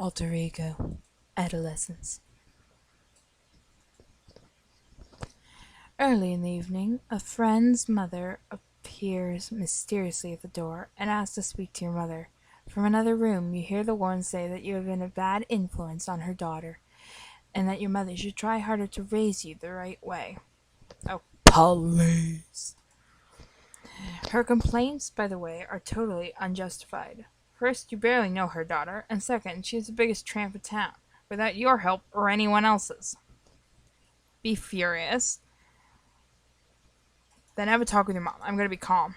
Alter ego. Adolescence. Early in the evening, a friend's mother appears mysteriously at the door and asks to speak to your mother. From another room, you hear the woman say that you have been a bad influence on her daughter, and that your mother should try harder to raise you the right way. Oh, police. Her complaints, by the way, are totally unjustified. First, you barely know her daughter, and second, she's the biggest tramp in town, without your help or anyone else's. Be furious. Then have a talk with your mom. I'm going to be calm.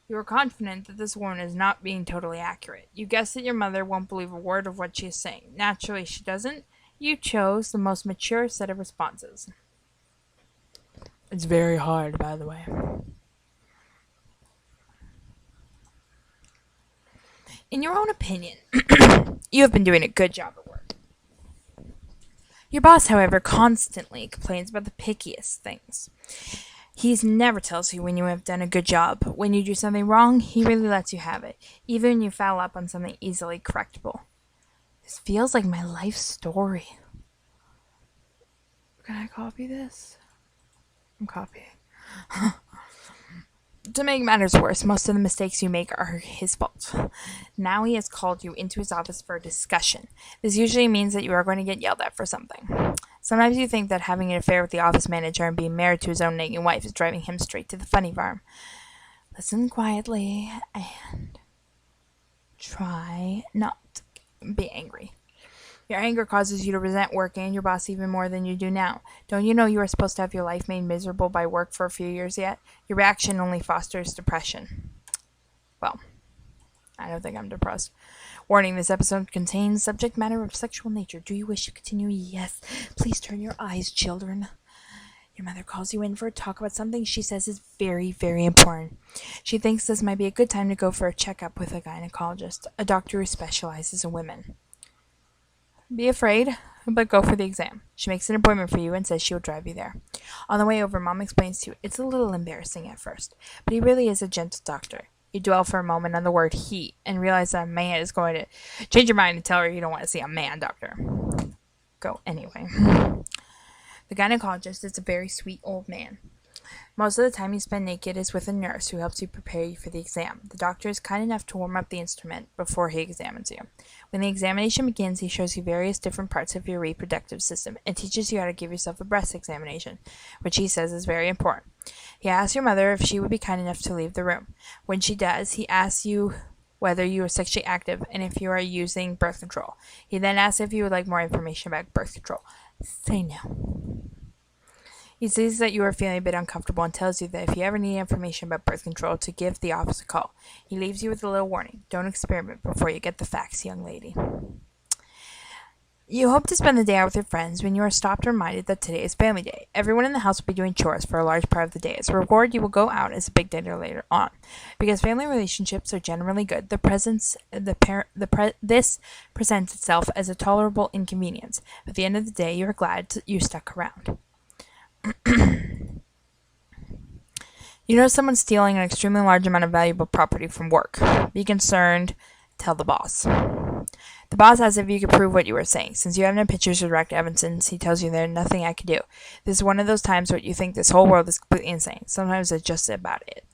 You are confident that this woman is not being totally accurate. You guess that your mother won't believe a word of what she is saying. Naturally, she doesn't. You chose the most mature set of responses. It's very hard, by the way. In your own opinion, you have been doing a good job at work. Your boss, however, constantly complains about the pickiest things. He never tells you when you have done a good job. When you do something wrong, he really lets you have it, even when you foul up on something easily correctable. This feels like my life story. Can I copy this? I'm copying. To make matters worse, most of the mistakes you make are his fault. Now he has called you into his office for a discussion. This usually means that you are going to get yelled at for something. Sometimes you think that having an affair with the office manager and being married to his own nagging wife is driving him straight to the funny farm. Listen quietly and try not to be angry. Your anger causes you to resent work and your boss even more than you do now. Don't you know you are supposed to have your life made miserable by work for a few years yet? Your reaction only fosters depression. Well, I don't think I'm depressed. Warning, this episode contains subject matter of sexual nature. Do you wish to continue? Yes. Please turn your eyes, children. Your mother calls you in for a talk about something she says is very, very important. She thinks this might be a good time to go for a checkup with a gynecologist, a doctor who specializes in women. Be afraid, but go for the exam. She makes an appointment for you and says she will drive you there. On the way over, Mom explains to you it's a little embarrassing at first, but he really is a gentle doctor. You dwell for a moment on the word he and realize that a man is going to change your mind and tell her you don't want to see a man doctor. Go anyway. The gynecologist is a very sweet old man. Most of the time you spend naked is with a nurse who helps you prepare you for the exam. The doctor is kind enough to warm up the instrument before he examines you. When the examination begins, he shows you various different parts of your reproductive system and teaches you how to give yourself a breast examination, which he says is very important. He asks your mother if she would be kind enough to leave the room. When she does, he asks you whether you are sexually active and if you are using birth control. He then asks if you would like more information about birth control. Say no. He sees that you are feeling a bit uncomfortable and tells you that if you ever need information about birth control to give the office a call. He leaves you with a little warning. Don't experiment before you get the facts, young lady. You hope to spend the day out with your friends when you are stopped and reminded that today is family day. Everyone in the house will be doing chores for a large part of the day. As a reward, you will go out as a big dinner later on. Because family relationships are generally good, this presents itself as a tolerable inconvenience. At the end of the day, you are glad you stuck around. You know someone's stealing an extremely large amount of valuable property from work. Be concerned. Tell the boss. The boss asks if you can prove what you were saying. Since you have no pictures or direct evidence, he tells you there's nothing I can do. This is one of those times where you think this whole world is completely insane. Sometimes it's just about it.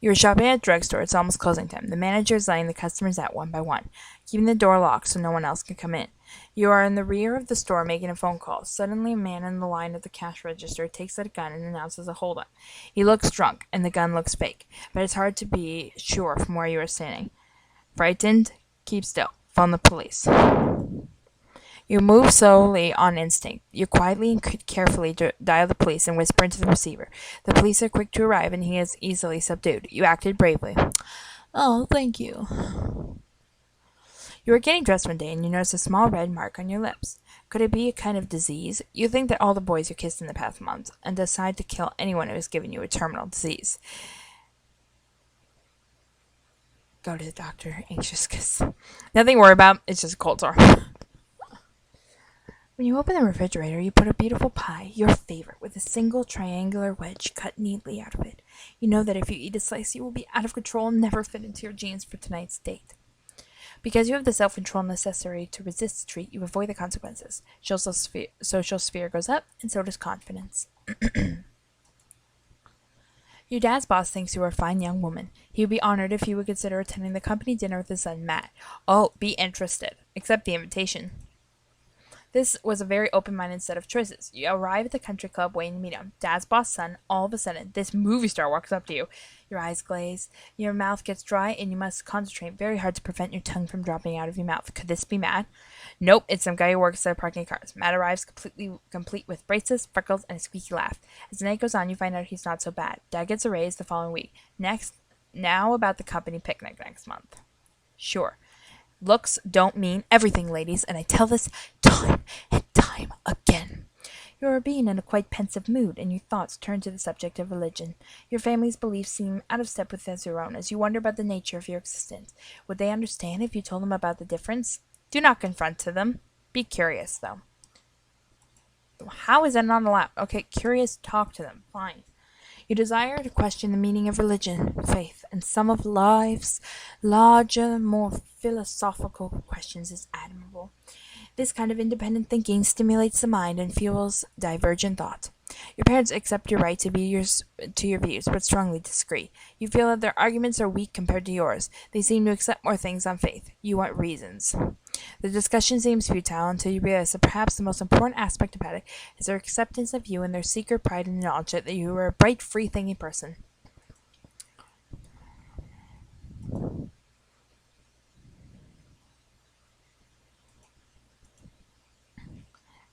You are shopping at a drugstore. It's almost closing time. The manager is letting the customers out one by one, keeping the door locked so no one else can come in. You are in the rear of the store making a phone call. Suddenly, a man in the line at the cash register takes out a gun and announces a holdup. He looks drunk, and the gun looks fake, but it's hard to be sure from where you are standing. Frightened? Keep still. Phone the police. You move slowly on instinct. You quietly and carefully dial the police and whisper into the receiver. The police are quick to arrive, and he is easily subdued. You acted bravely. Oh, thank you. You are getting dressed one day, and you notice a small red mark on your lips. Could it be a kind of disease? You think that all the boys you kissed in the past month, and decide to kill anyone who has given you a terminal disease. Go to the doctor, anxious kiss. Nothing to worry about, it's just a cold sore. When you open the refrigerator, you put a beautiful pie, your favorite, with a single triangular wedge cut neatly out of it. You know that if you eat a slice, you will be out of control and never fit into your jeans for tonight's date. Because you have the self control necessary to resist the treat, you avoid the consequences. Social sphere goes up, and so does confidence. Your dad's boss thinks you are a fine young woman. He would be honored if you would consider attending the company dinner with his son, Matt. Oh, be interested. Accept the invitation. This was a very open-minded set of choices. You arrive at the country club waiting to meet him. Dad's boss son, all of a sudden, this movie star walks up to you. Your eyes glaze, your mouth gets dry, and you must concentrate very hard to prevent your tongue from dropping out of your mouth. Could this be Matt? Nope, it's some guy who works at parking cars. Matt arrives complete with braces, freckles, and a squeaky laugh. As the night goes on, you find out he's not so bad. Dad gets a raise the following week. Now about the company picnic next month. Sure. Looks don't mean everything, ladies, and I tell this time and time again. You are being in a quite pensive mood, and your thoughts turn to the subject of religion. Your family's beliefs seem out of step with your own as you wonder about the nature of your existence. Would they understand if you told them about the difference? Do not confront to them. Be curious, though. How is that not allowed? Okay, curious, talk to them. Fine. You desire to question the meaning of religion, faith, and some of life's larger, more philosophical questions is admirable. This kind of independent thinking stimulates the mind and fuels divergent thought. Your parents accept your right to your views, but strongly disagree. You feel that their arguments are weak compared to yours. They seem to accept more things on faith. You want reasons. The discussion seems futile until you realize that perhaps the most important aspect about it is their acceptance of you and their secret pride in the knowledge that you are a bright, free-thinking person.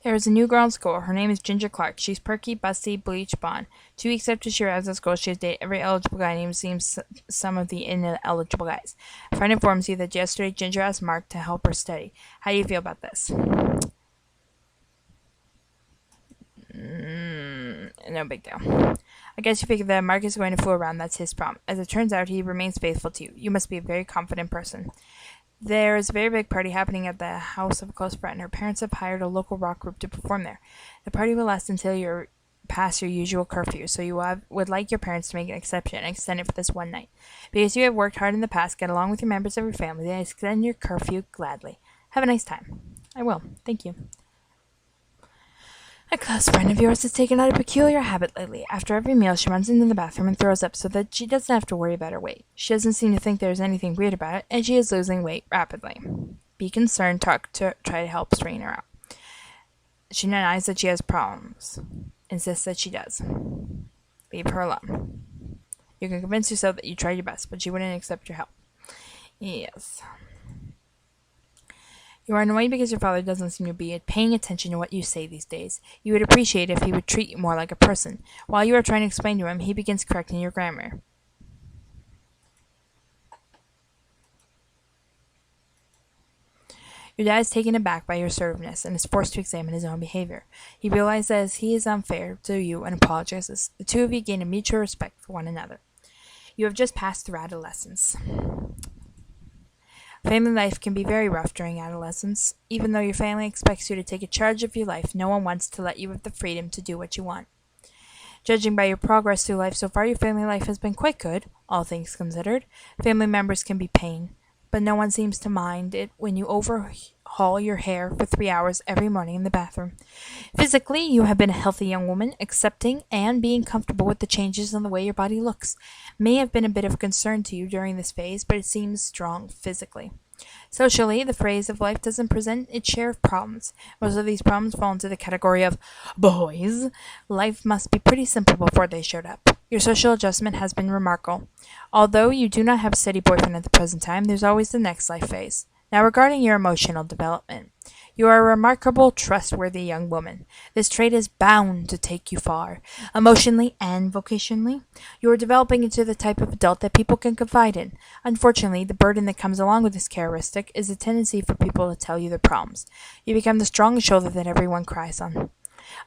There is a new girl in school. Her name is Ginger Clark. She's perky, busty, bleach blonde. 2 weeks after she arrives at school, she has dated every eligible guy named seems some of the ineligible guys. A friend informs you that yesterday Ginger asked Mark to help her study. How do you feel about this? No big deal. I guess you figure that Mark is going to fool around. That's his problem. As it turns out, he remains faithful to you. You must be a very confident person. There is a very big party happening at the house of a close friend. Her parents have hired a local rock group to perform there. The party will last until you're past your usual curfew, so would like your parents to make an exception and extend it for this one night. Because you have worked hard in the past, get along with your members of your family, they extend your curfew gladly. Have a nice time. I will. Thank you. A close friend of yours has taken on a peculiar habit lately. After every meal, she runs into the bathroom and throws up so that she doesn't have to worry about her weight. She doesn't seem to think there's anything weird about it, and she is losing weight rapidly. Be concerned, try to help straighten her out. She denies that she has problems. Insists that she does. Leave her alone. You can convince yourself that you tried your best, but she wouldn't accept your help. Yes. You are annoyed because your father doesn't seem to be paying attention to what you say these days. You would appreciate if he would treat you more like a person. While you are trying to explain to him, he begins correcting your grammar. Your dad is taken aback by your assertiveness and is forced to examine his own behavior. He realizes he is unfair to you and apologizes. The two of you gain a mutual respect for one another. You have just passed through adolescence. Family life can be very rough during adolescence. Even though your family expects you to take charge of your life, no one wants to let you have the freedom to do what you want. Judging by your progress through life so far, your family life has been quite good, all things considered. Family members can be pain, but no one seems to mind it when you overhaul your hair for 3 hours every morning in the bathroom. Physically, you have been a healthy young woman, accepting and being comfortable with the changes in the way your body looks. May have been a bit of a concern to you during this phase, but it seems strong physically. Socially, the phase of life doesn't present its share of problems. Most of these problems fall into the category of boys. Life must be pretty simple before they showed up. Your social adjustment has been remarkable. Although you do not have a steady boyfriend at the present time, there's always the next life phase. Now regarding your emotional development. You are a remarkable, trustworthy young woman. This trait is bound to take you far, emotionally and vocationally. You are developing into the type of adult that people can confide in. Unfortunately, the burden that comes along with this characteristic is a tendency for people to tell you their problems. You become the strong shoulder that everyone cries on.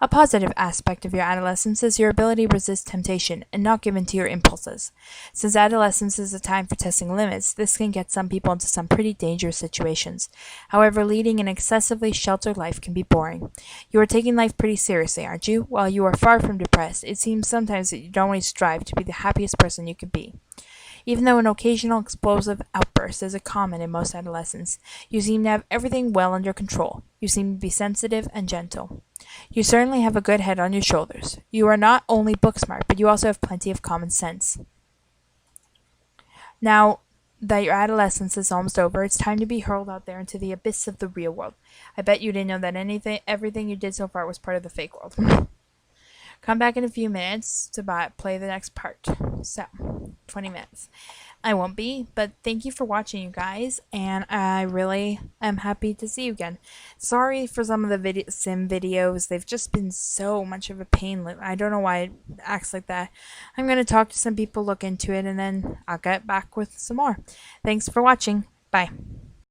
A positive aspect of your adolescence is your ability to resist temptation and not give in to your impulses. Since adolescence is a time for testing limits, this can get some people into some pretty dangerous situations. However, leading an excessively sheltered life can be boring. You are taking life pretty seriously, aren't you? While you are far from depressed, it seems sometimes that you don't always strive to be the happiest person you could be. Even though an occasional explosive outburst is a common in most adolescents, you seem to have everything well under control. You seem to be sensitive and gentle. You certainly have a good head on your shoulders. You are not only book smart, but you also have plenty of common sense. Now that your adolescence is almost over, it's time to be hurled out there into the abyss of the real world. I bet you didn't know that everything you did so far was part of the fake world. Come back in a few minutes to play the next part. So, 20 minutes. I won't be, but thank you for watching, you guys, and I really am happy to see you again. Sorry for some of the sim videos. They've just been so much of a pain. I don't know why it acts like that. I'm going to talk to some people, look into it, and then I'll get back with some more. Thanks for watching. Bye.